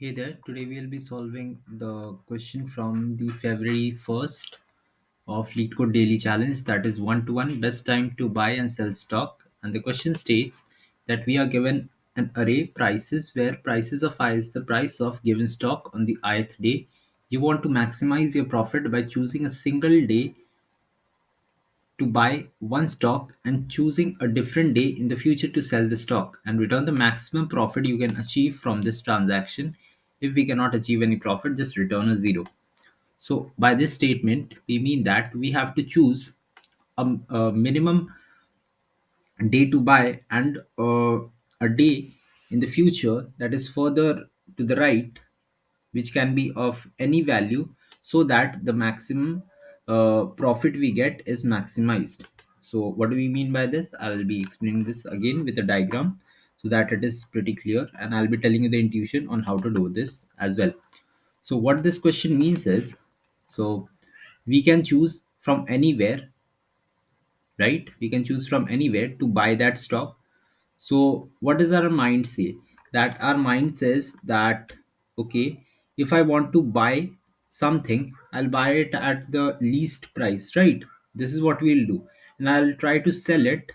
Hey there, today we'll be solving the question from the February 1st of Leetcode Daily Challenge, that is 1 to 1 best time to buy and sell stock. And the question states that we are given an array prices where prices of I is the price of given stock on the ith day. You want to maximize your profit by choosing a single day to buy one stock and choosing a different day in the future to sell the stock and return the maximum profit you can achieve from this transaction. If we cannot achieve any profit, just return a zero. So by this statement we mean that we have to choose a minimum day to buy and a day in the future that is further to the right, which can be of any value, so that the maximum profit we get is maximized. So what do we mean by this? I'll be explaining this again with a diagram so that it is pretty clear, and I'll be telling you the intuition on how to do this as well. So what this question means is, so we can choose from anywhere, right? We can choose from anywhere to buy that stock. So what does our mind say? That our mind says that, okay, if I want to buy something, I'll buy it at the least price, right? This is what we'll do. And I'll try to sell it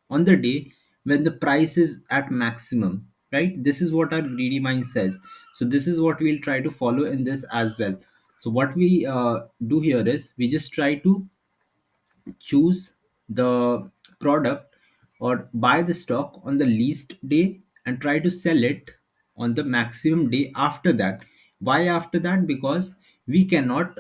on the day when the price is at maximum, right? This is what our greedy mind says. So this is what we'll try to follow in this as well. So what we do here is we just try to choose the product or buy the stock on the least day and try to sell it on the maximum day after that. Why after that? Because we cannot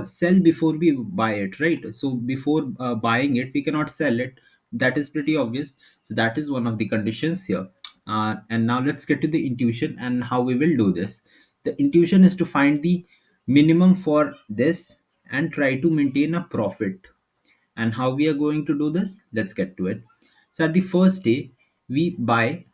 sell before we buy it, right? So before buying it we cannot sell it. That is pretty obvious. So that is one of the conditions here. And now let's get to the intuition and how we will do this. The intuition is to find the minimum for this and try to maintain a profit. And how we are going to do this, let's get to it. So at the first day we buy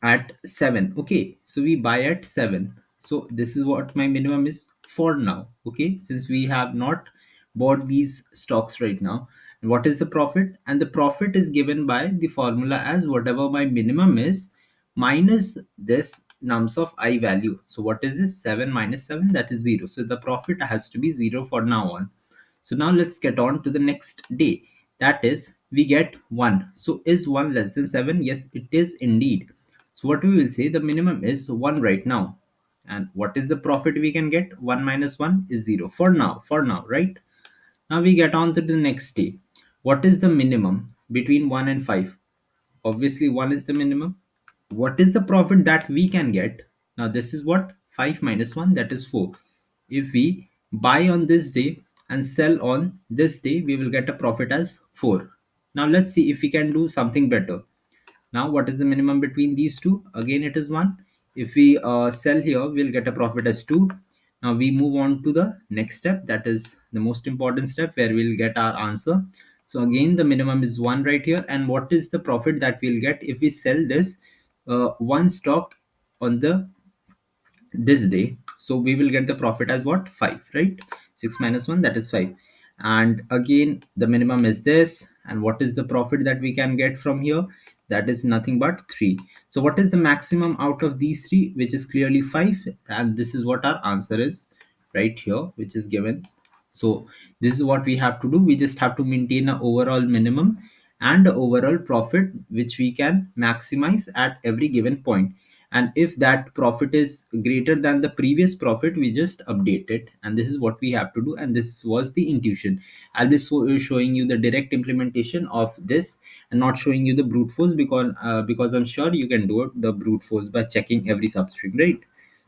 at 7. Okay, so we buy at 7. So this is what my minimum is for now. Okay, since we have not bought these stocks right now. And what is the profit? And the profit is given by the formula as whatever my minimum is minus this nums of I value. So what is this? 7 minus 7, that is 0. So the profit has to be 0 for now on. So now let's get on to the next day. That is, we get 1. So is 1 less than 7? Yes, it is indeed. So what we will say, the minimum is 1 right now. And what is the profit we can get? 1 minus 1 is 0 for now, right? Now we get on to the next day. What is the minimum between 1 and 5? Obviously 1 is the minimum. What is the profit that we can get? Now this is what? 5 minus 1, that is 4. If we buy on this day and sell on this day, we will get a profit as 4. Now let's see if we can do something better. Now what is the minimum between these two? Again it is 1. If we sell here, we'll get a profit as 2. Now we move on to the next step, that is the most important step where we'll get our answer. So again the minimum is 1 right here, and what is the profit that we'll get if we sell this one stock on the this day? So we will get the profit as what? 5, right? 6 minus 1, that is 5. And again the minimum is this, and what is the profit that we can get from here? That is nothing but 3. So what is the maximum out of these three? Which is clearly 5, and this is what our answer is right here, which is given. So this is what we have to do. We just have to maintain an overall minimum and a overall profit which we can maximize at every given point. And if that profit is greater than the previous profit, we just update it. And this is what we have to do, and this was the intuition. I'll be showing you the direct implementation of this and not showing you the brute force, because I'm sure you can do it, the brute force, by checking every substring, right?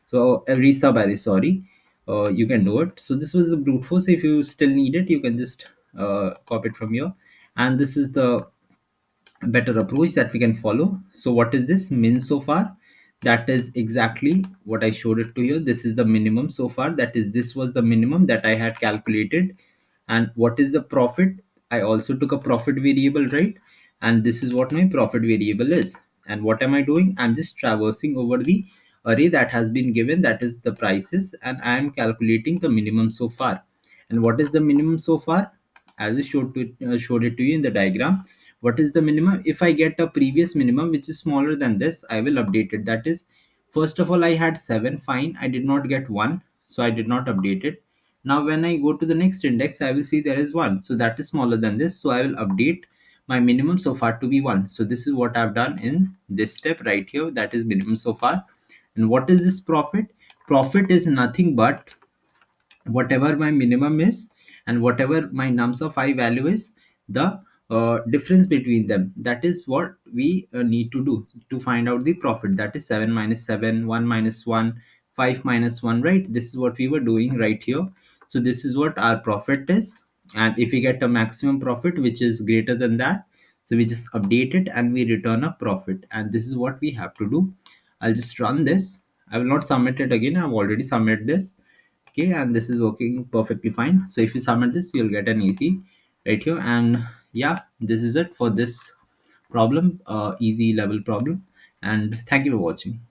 So every sub array, sorry, you can do it. So this was the brute force. If you still need it, you can just copy it from here. And this is the better approach that we can follow. So what is this min so far? That is exactly what I showed it to you. This is the minimum so far. That is, this was the minimum that I had calculated. And what is the profit? I also took a profit variable, right? And this is what my profit variable is. And what am I doing? I'm just traversing over the array that has been given, that is the prices, and I am calculating the minimum so far. And what is the minimum so far? As I showed it to you in the diagram, what is the minimum? If I get a previous minimum which is smaller than this, I will update it. That is First of all, I had 7, fine. I did not get 1, so I did not update it. Now, when I go to the next index, I will see there is 1. So that is smaller than this. So I will update my minimum so far to be 1. So this is what I've done in this step right here. That is minimum so far. And what is this profit? Profit is nothing but whatever my minimum is and whatever my nums of I value is, the difference between them. That is what we need to do to find out the profit. That is 7 minus 7, 1 minus 1, 5 minus 1, right? This is what we were doing right here. So this is what our profit is. And if we get a maximum profit which is greater than that, so we just update it and we return a profit. And this is what we have to do. I'll just run this. I will not submit it again. I've already submitted this. Okay, and this is working perfectly fine. So if you submit this, you'll get an easy right here. And yeah, this is it for this problem, easy level problem. And thank you for watching.